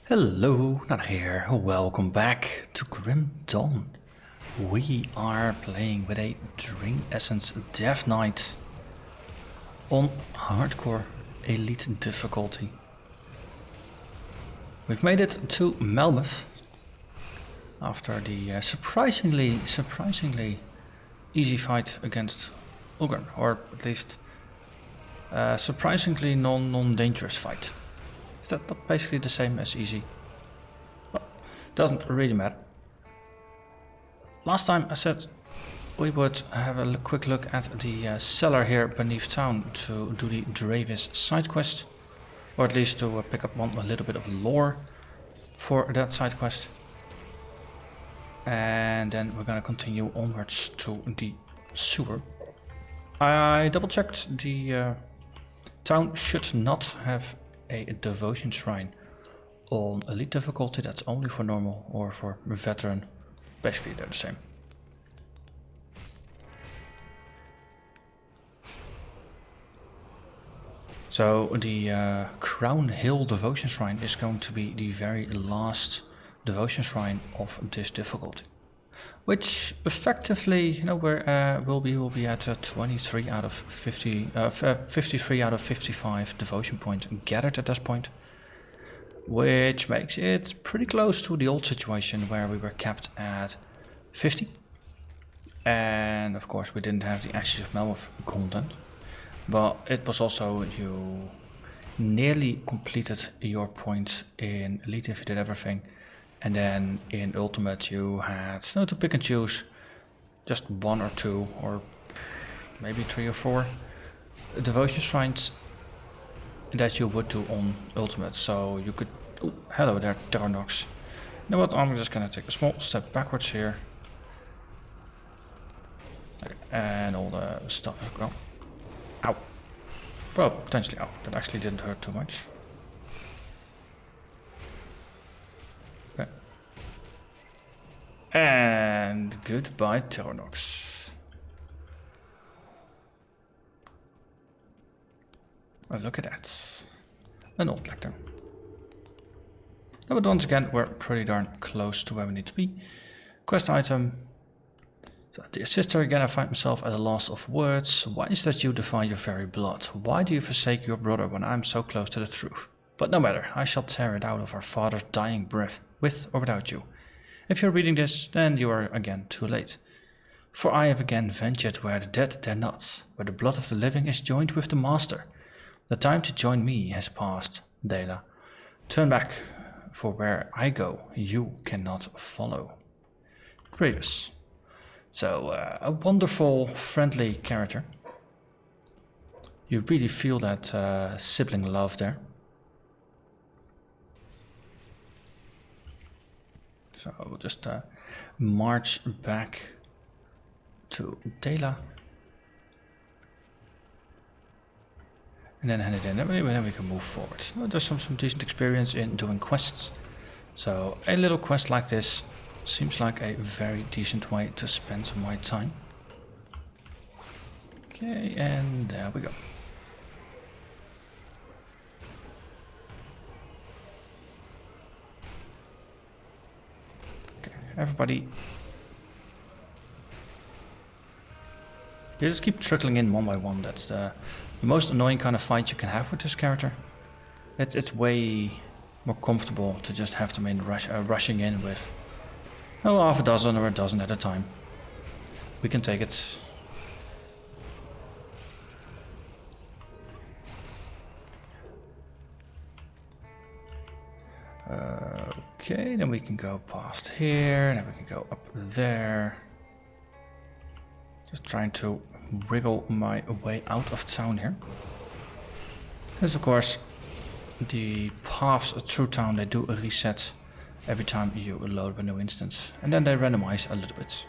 Hello, Narnach here. Welcome back to Grim Dawn. We are playing with a Drain Essence Death Knight on hardcore elite difficulty. We've made it to Malmouth after the surprisingly easy fight against Ugern, or at least surprisingly non-dangerous fight. Is that not basically the same as easy? Well, doesn't really matter. Last time I said we would have a quick look at the cellar here beneath town to do the Dravis side quest, or at least to pick up a little bit of lore for that side quest. And then we're gonna continue onwards to the sewer. I double checked, the town should not have a devotion shrine on elite difficulty. That's only for normal or for veteran. Basically they're the same. So the Crown Hill devotion shrine is going to be the very last devotion shrine of this difficulty, which effectively, you know, we'll be at 23 out of 50, 53 out of 55 devotion points gathered at this point, which makes it pretty close to the old situation where we were capped at 50. And of course we didn't have the Ashes of Malmouth content, but it was also, you nearly completed your points in Elite if you did everything. And then in Ultimate you had to pick and choose just 1 or 2 or maybe 3 or 4 devotion shrines that you would do on Ultimate. So you could... Oh, hello there, Narnach. You know what, I'm just gonna take a small step backwards here. Okay, and all the stuff is gone. Ow. Well, potentially ow. That actually didn't hurt too much. And goodbye, Narnach. Oh, look at that. An old lectern. No, but once again, we're pretty darn close to where we need to be. Quest item. So, dear sister, again I find myself at a loss of words. Why is that you defy your very blood? Why do you forsake your brother when I'm so close to the truth? But no matter, I shall tear it out of our father's dying breath, with or without you. If you're reading this, then you are again too late. For I have again ventured where the dead dare not, where the blood of the living is joined with the master. The time to join me has passed, Dela. Turn back, for where I go, you cannot follow. Gravis. So, a wonderful, friendly character. You really feel that sibling love there. So we'll just march back to Dela. And then hand it in, and then we can move forward. Well, there's some decent experience in doing quests. So a little quest like this seems like a very decent way to spend my time. Okay, and there we go. Everybody, they just keep trickling in one by one. That's the most annoying kind of fight you can have with this character. It's way more comfortable to just have them in rushing in with half a dozen or a dozen at a time. We can take it. Okay, then we can go past here, and then we can go up there. Just trying to wiggle my way out of town here. Because of course, the paths through town, they do a reset every time you load a new instance. And then they randomize a little bit.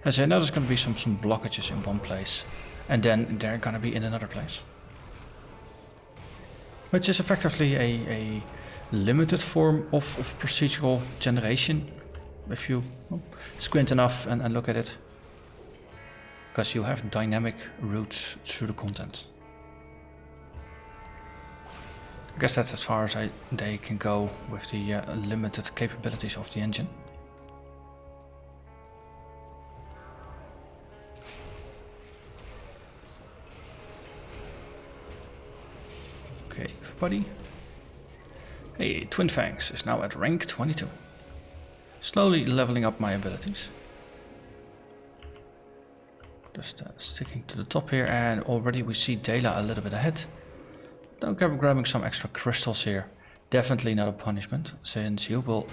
As I know, there's going to be some blockages in one place, and then they're going to be in another place. Which is effectively a limited form of procedural generation, if you squint enough and look at it, because you have dynamic routes through the content. I guess that's as far as they can go with the limited capabilities of the engine. Okay, everybody. Hey, Twin Fangs is now at rank 22. Slowly leveling up my abilities. Just sticking to the top here, and already we see Dela a little bit ahead. Now grabbing some extra crystals here. Definitely not a punishment, since you will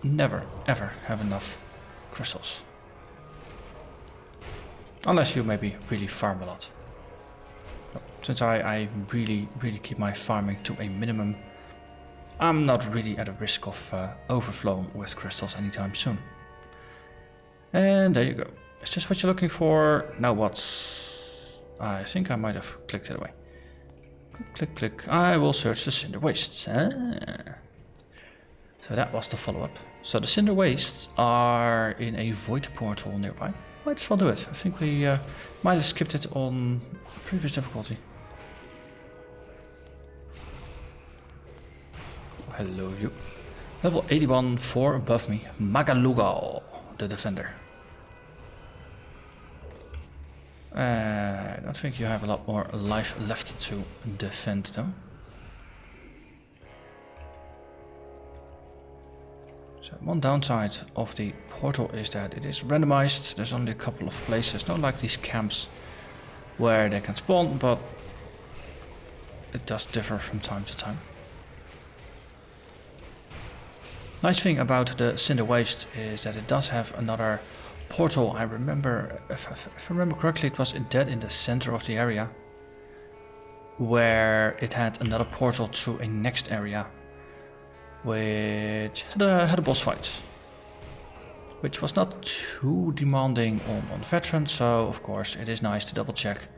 never ever have enough crystals. Unless you maybe really farm a lot. Since I really keep my farming to a minimum, I'm not really at a risk of overflowing with crystals anytime soon. And there you go. Is this what you're looking for? Now what's... I think I might have clicked it away. Click. I will search the Cinder Wastes. So that was the follow-up. So the Cinder Wastes are in a void portal nearby. Might as well do it. I think we might have skipped it on previous difficulty. Hello you. Level 81, 4 above me. Magalugal, the defender. I don't think you have a lot more life left to defend though. So one downside of the portal is that it is randomized. There's only a couple of places, not like these camps where they can spawn, but it does differ from time to time. Nice thing about the Cinder Waste is that it does have another portal. I remember, if I remember correctly, it was dead in the center of the area, where it had another portal to a next area, which had a boss fight, which was not too demanding on veterans. So of course it is nice to double check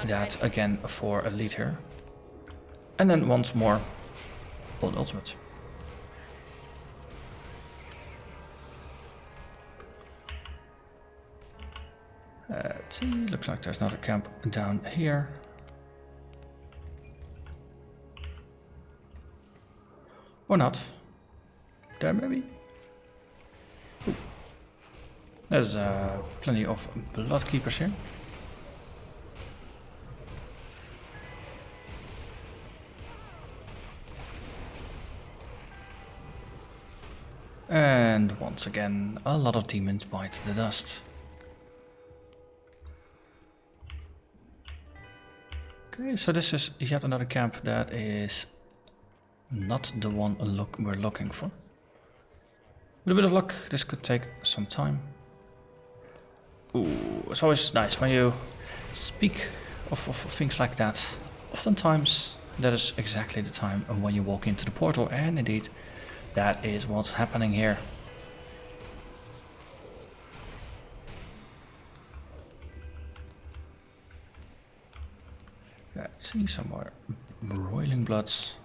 that again for elite here, and then once more on ultimate. Let's see, looks like there's not a camp down here. Or not. There maybe? Ooh. There's plenty of bloodkeepers here. And once again, a lot of demons bite the dust. Okay, so this is yet another camp that is not the one we're looking for. With a bit of luck, this could take some time. Ooh, it's always nice when you speak of things like that. Oftentimes, that is exactly the time when you walk into the portal, and indeed, that is what's happening here. Let's see, some more roiling bloods.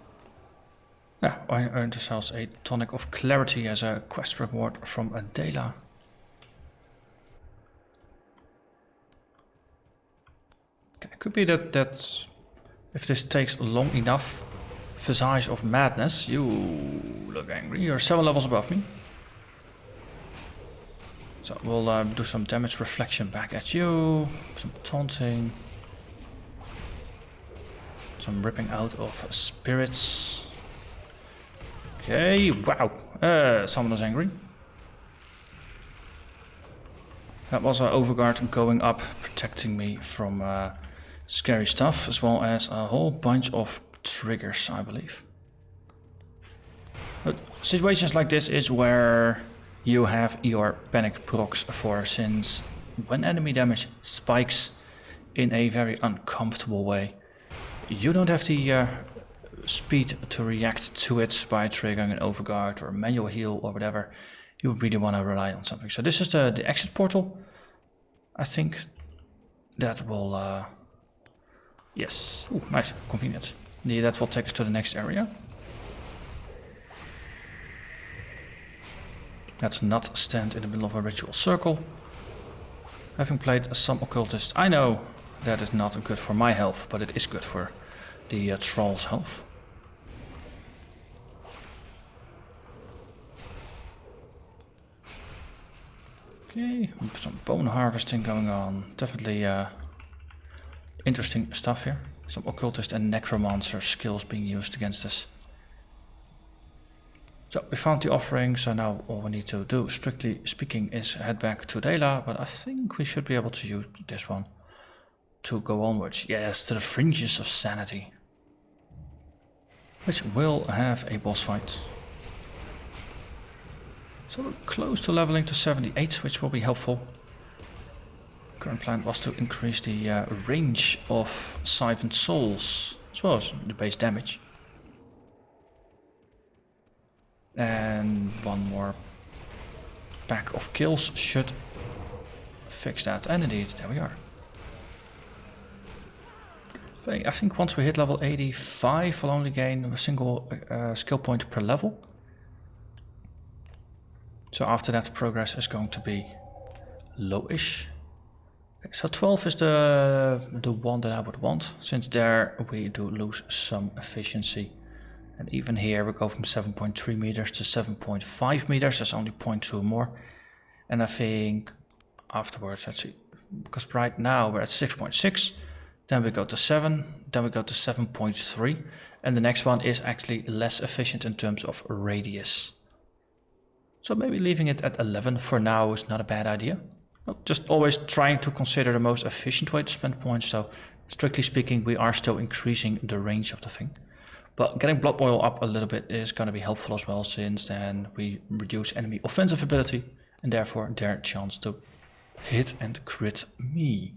Yeah, I earned ourselves a tonic of clarity as a quest reward from Adela. Okay, it could be that if this takes long enough, Visage of Madness, you look angry. You're 7 levels above me. So we'll do some damage reflection back at you, some taunting, some ripping out of spirits. Okay, wow, someone is angry. That was an overguard going up, protecting me from scary stuff, as well as a whole bunch of triggers, I believe. But situations like this is where you have your panic procs for, since when enemy damage spikes in a very uncomfortable way, you don't have the speed to react to it by triggering an overguard or a manual heal or whatever. You really want to rely on something. So this is the exit portal. I think that will... yes. Ooh, nice. Convenient. That will take us to the next area. Let's not stand in the middle of a ritual circle. Having played some occultists, I know that is not good for my health, but it is good for the troll's health. Okay, some bone harvesting going on. Definitely interesting stuff here. Some occultist and necromancer skills being used against us. So we found the offering, so now all we need to do, strictly speaking, is head back to Dela, but I think we should be able to use this one to go onwards. Yes, to the fringes of sanity. Which will have a boss fight. So we're close to leveling to 78, which will be helpful. Current plan was to increase the range of Siphoned Souls, as well as the base damage. And one more pack of kills should fix that. And indeed, there we are. I think once we hit level 85, we'll only gain a single skill point per level. So after that, progress is going to be lowish. Okay, so 12 is the one that I would want, since there we do lose some efficiency. And even here we go from 7.3 meters to 7.5 meters, that's only 0.2 more. And I think afterwards, let's see, because right now we're at 6.6, then we go to 7, then we go to 7.3, and the next one is actually less efficient in terms of radius. So maybe leaving it at 11 for now is not a bad idea. Just always trying to consider the most efficient way to spend points, so strictly speaking we are still increasing the range of the thing. But getting Blood Boil up a little bit is going to be helpful as well, since then we reduce enemy offensive ability and therefore their chance to hit and crit me.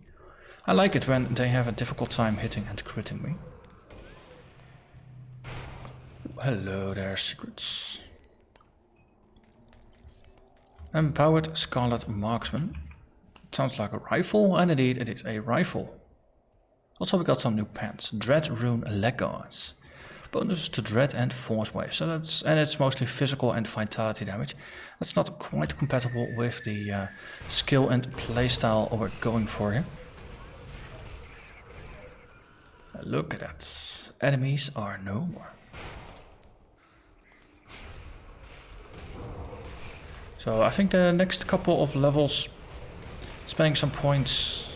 I like it when they have a difficult time hitting and critting me. Hello there, secrets. Empowered Scarlet Marksman. Sounds like a rifle, and indeed it is a rifle. Also we got some new pants. Dread Rune Leg Guards. Bonus to Dread and Force Wave. So it's mostly physical and vitality damage. That's not quite compatible with the skill and playstyle we're going for here. Look at that. Enemies are no more. So I think the next couple of levels, spending some points.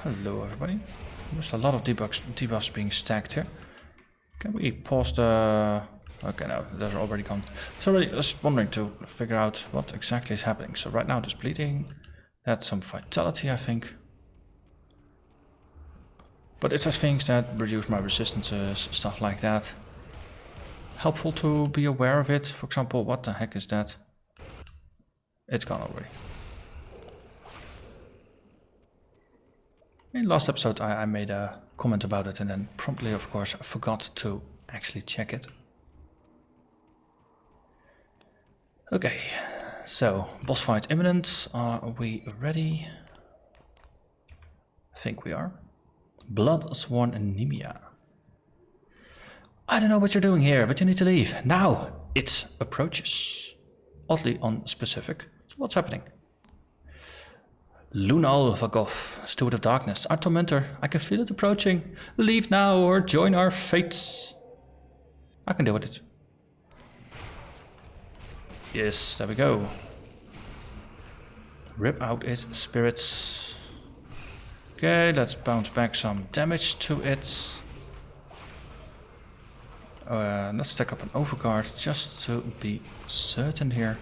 Hello everybody. There's a lot of debuffs being stacked here. Can we pause the... Okay, no, those are already gone. So really just wondering to figure out what exactly is happening. So right now there's bleeding. That's some vitality, I think. But it's just things that reduce my resistances, stuff like that. Helpful to be aware of it. For example, what the heck is that? It's gone already. In last episode I made a comment about it and then promptly, of course, forgot to actually check it. Okay, so boss fight imminent. Are we ready? I think we are. Blood Sworn Anemia. I don't know what you're doing here, but you need to leave. Now! It approaches. Oddly unspecific. So what's happening? Lunal Vagoth, Steward of Darkness, our tormentor. I can feel it approaching. Leave now or join our fates. I can deal with it. Yes, there we go. Rip out its spirits. Okay, let's bounce back some damage to it. Let's stack up an overguard just to be certain here.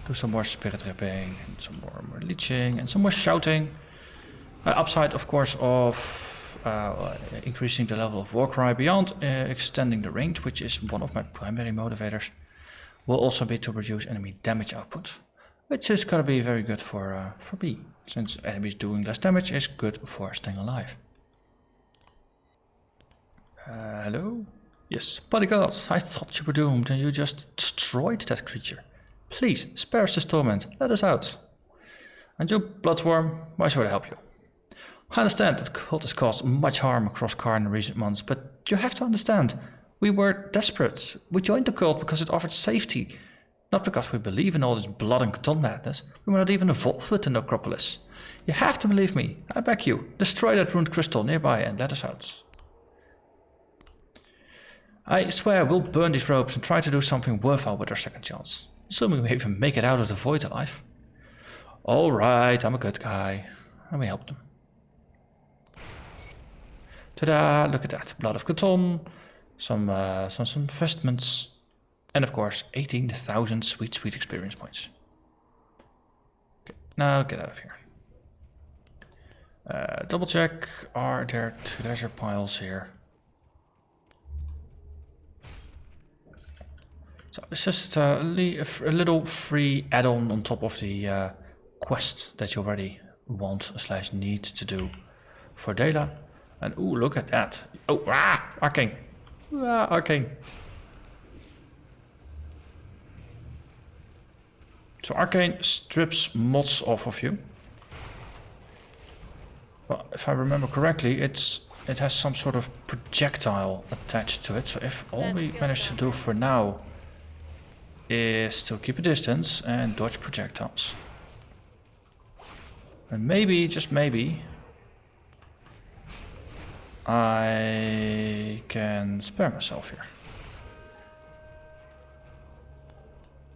Do some more spirit ripping, and some more leeching, and some more shouting. Upside, of course, of increasing the level of Warcry beyond extending the range, which is one of my primary motivators, will also be to reduce enemy damage output, which is going to be very good for me, since enemies doing less damage is good for staying alive. Hello? Yes, bodyguards, I thought you were doomed and you just destroyed that creature. Please, spare us this torment, let us out. And you, Bloodsworn, why should I help you? I understand that cult has caused much harm across Karn in recent months, but you have to understand, we were desperate. We joined the cult because it offered safety. Not because we believe in all this blood and Cthulhu madness, we were not even involved with the necropolis. You have to believe me, I beg you. Destroy that ruined crystal nearby and let us out. I swear we'll burn these ropes and try to do something worthwhile with our second chance. Assuming we even make it out of the void alive. Alright, I'm a good guy. And we help them. Ta-da, look at that. Blood of Cthulhu, some vestments. And of course, 18,000 sweet, sweet experience points. Okay, now get out of here. Double check, are there treasure piles here? So it's just a little free add-on on top of the quest that you already want / need to do for Dela. And ooh, look at that. Oh, arcane. Arcane. So arcane strips mods off of you. Well, if I remember correctly, it has some sort of projectile attached to it. So if all we manage to do for now is to keep a distance and dodge projectiles. And maybe, just maybe, I can spare myself here.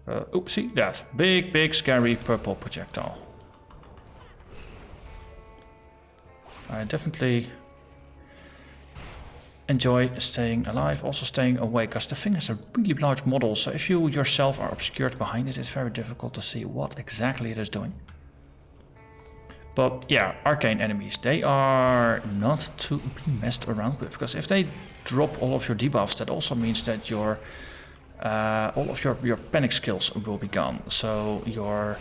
Oh, see that? Big, big, scary purple projectile. I definitely enjoy staying alive, also staying awake, because the thing is a really large model, so if you yourself are obscured behind it, it's very difficult to see what exactly it is doing. But yeah, arcane enemies, they are not to be messed around with, because if they drop all of your debuffs, that also means that your all of your panic skills will be gone. So your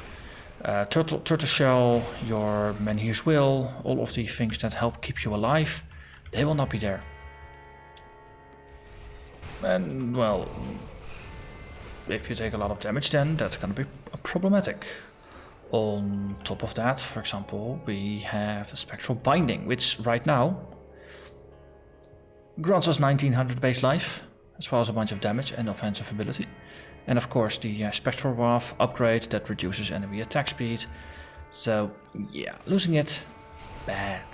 turtle shell, your Menhir's will, all of the things that help keep you alive, they will not be there. And well, if you take a lot of damage, then that's going to be problematic. On top of that, for example, we have a Spectral Binding, which right now grants us 1900 base life, as well as a bunch of damage and offensive ability. And of course the Spectral Wrath upgrade that reduces enemy attack speed. So yeah, losing it, bad.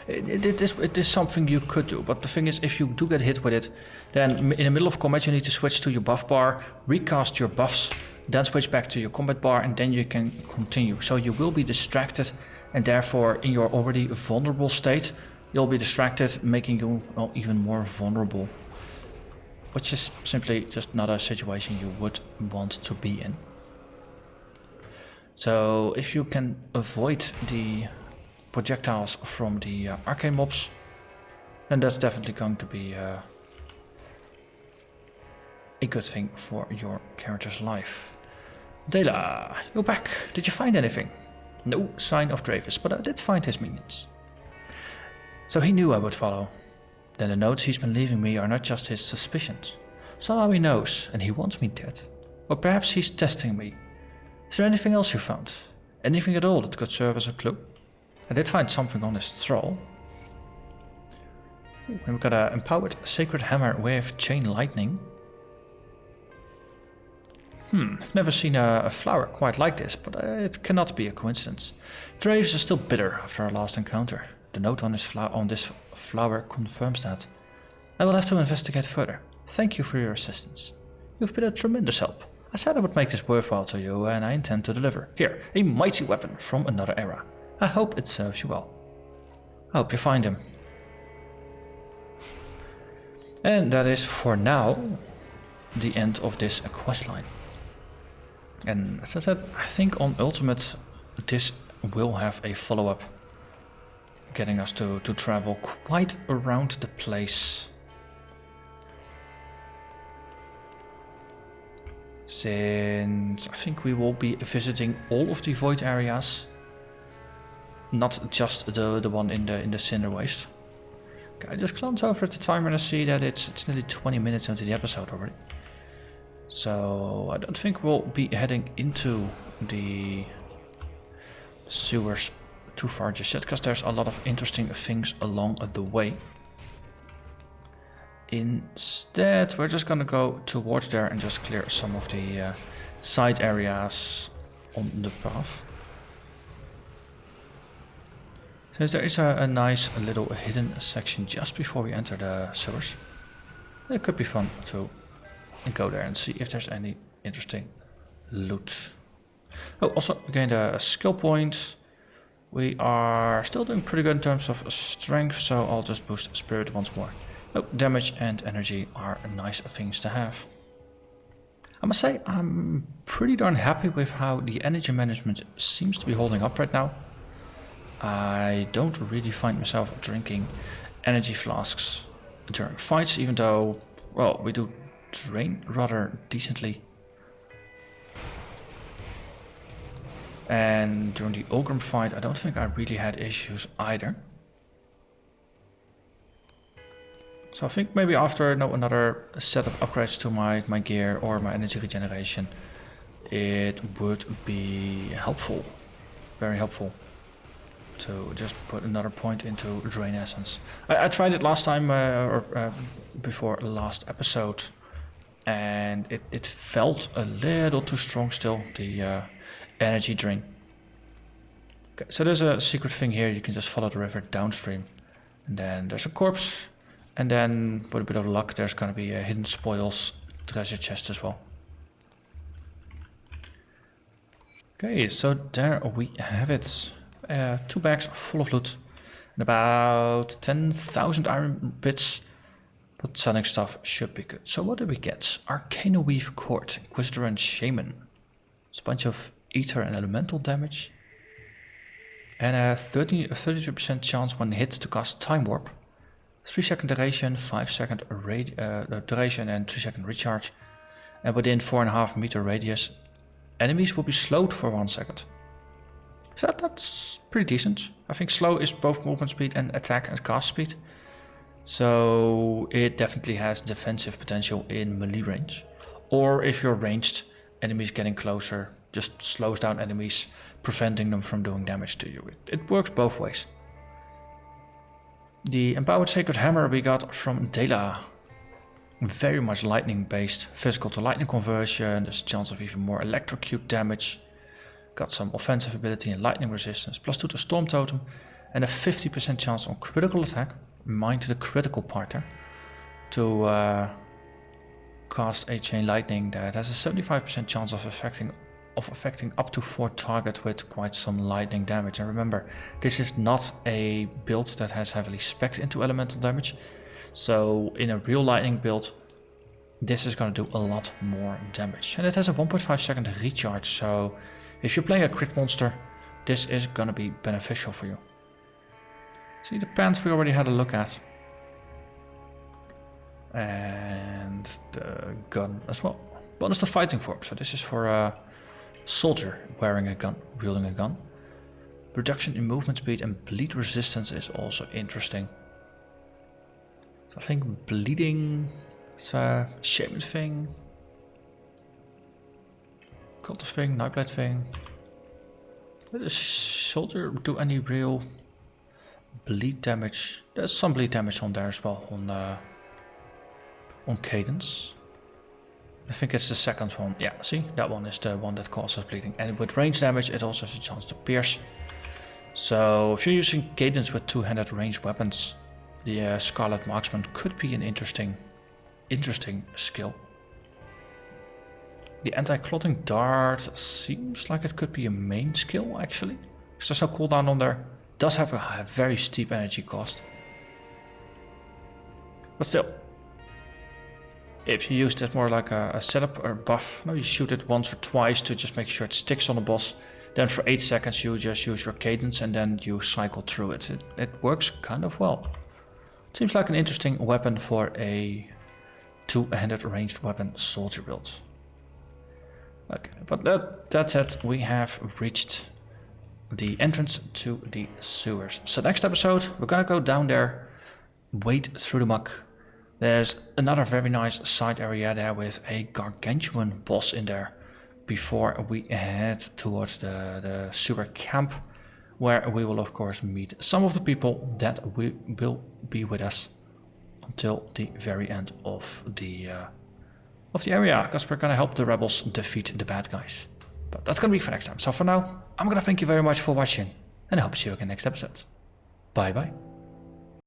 It is something you could do, but the thing is, if you do get hit with it, then in the middle of combat you need to switch to your buff bar, recast your buffs, then switch back to your combat bar, and then you can continue. So you will be distracted, and therefore in your already vulnerable state, you'll be distracted, making you even more vulnerable. Which is simply just not a situation you would want to be in. So if you can avoid the projectiles from the arcane mobs, then that's definitely going to be a good thing for your character's life. Dela, you're back. Did you find anything? No sign of Dravis, but I did find his minions. So he knew I would follow. Then the notes he's been leaving me are not just his suspicions. Somehow he knows, and he wants me dead. Or perhaps he's testing me. Is there anything else you found? Anything at all that could serve as a clue? I did find something on his thrall. And we've got an empowered sacred hammer with chain lightning. I've never seen a flower quite like this, but it cannot be a coincidence. Draves is still bitter after our last encounter. The note on this flower confirms that. I will have to investigate further. Thank you for your assistance. You've been a tremendous help. I said I would make this worthwhile to you, and I intend to deliver. Here, a mighty weapon from another era. I hope it serves you well. I hope you find him. And that is, for now, the end of this questline. And as I said, I think on Ultimate this will have a follow-up, getting us to travel quite around the place. Since I think we will be visiting all of the void areas, not just the one in the Cinder Waste. Okay, I just glance over at the timer and I see that it's nearly 20 minutes into the episode already. So I don't think we'll be heading into the sewers too far just yet, because there's a lot of interesting things along the way. Instead, we're just gonna go towards there and just clear some of the side areas on the path. Since there is a nice little hidden section just before we enter the sewers, it could be fun to go there and see if there's any interesting loot. Oh, also we gained a skill point. We are still doing pretty good in terms of strength, so I'll just boost spirit once more. Oh, damage and energy are nice things to have. I must say I'm pretty darn happy with how the energy management seems to be holding up right now. I don't really find myself drinking energy flasks during fights, even though, well, we do drain rather decently. And during the Ogrim fight, I don't think I really had issues either. So I think maybe after another set of upgrades to my gear or my energy regeneration, it would be helpful, very helpful, to just put another point into Drain Essence. I tried it last time, before the last episode, and it felt a little too strong still, the energy drain. Okay, so there's a secret thing here. You can just follow the river downstream, and then there's a corpse, and then with a bit of luck there's gonna be a hidden spoils treasure chest as well. Okay, so there we have it. 2 bags full of loot and about 10,000 iron bits, but selling stuff should be good. So what did we get? Arcana Weave Cord, Inquisitor and Shaman. It's a bunch of ether and elemental damage. And a 33% chance when hit to cast Time Warp. 3-second duration, 5-second duration and 3-second recharge. And within 4.5 meter radius, enemies will be slowed for 1 second. So that's pretty decent. I think slow is both movement speed and attack and cast speed. So it definitely has defensive potential in melee range. Or if you're ranged, enemies getting closer just slows down enemies, preventing them from doing damage to you. It works both ways. The Empowered Sacred Hammer we got from Dela. Very much lightning based, physical to lightning conversion, there's a chance of even more electrocute damage. Got some offensive ability and lightning resistance, +2 to Storm Totem, and a 50% chance on critical attack, mind to the critical part there, to cast a Chain Lightning that has a 75% chance of affecting up to 4 targets with quite some lightning damage. And remember, this is not a build that has heavily specced into elemental damage, so in a real lightning build, this is going to do a lot more damage. And it has a 1.5 second recharge, so if you're playing a crit monster, this is going to be beneficial for you. See, the pants we already had a look at. And the gun as well. Bonus to fighting form, so this is for a soldier wearing a gun, wielding a gun. Reduction in movement speed and bleed resistance is also interesting. So I think bleeding is a shaman thing. Cultist thing, Nightblade thing. Did the soldier do any real bleed damage? There's some bleed damage on there as well, on Cadence. I think it's the second one. Yeah, see, that one is the one that causes bleeding. And with range damage, it also has a chance to pierce. So if you're using Cadence with two-handed ranged weapons, the Scarlet Marksman could be an interesting skill. The Anti-Clotting Dart seems like it could be a main skill, actually. Because there's no cooldown on there. It does have a very steep energy cost. But still, if you use that more like a setup or buff, you shoot it once or twice to just make sure it sticks on the boss. Then for 8 seconds you just use your Cadence and then you cycle through it. It works kind of well. Seems like an interesting weapon for a two-handed ranged weapon soldier build. Okay, but that's it. We have reached the entrance to the sewers. So next episode, we're gonna go down there, wade through the muck. There's another very nice side area there with a gargantuan boss in there before we head towards the sewer camp, where we will of course meet some of the people that will be with us until the very end of the area, because we're gonna help the rebels defeat the bad guys. But that's gonna be for next time. So for now, I'm gonna thank you very much for watching, and I hope to see you again next episode. Bye bye.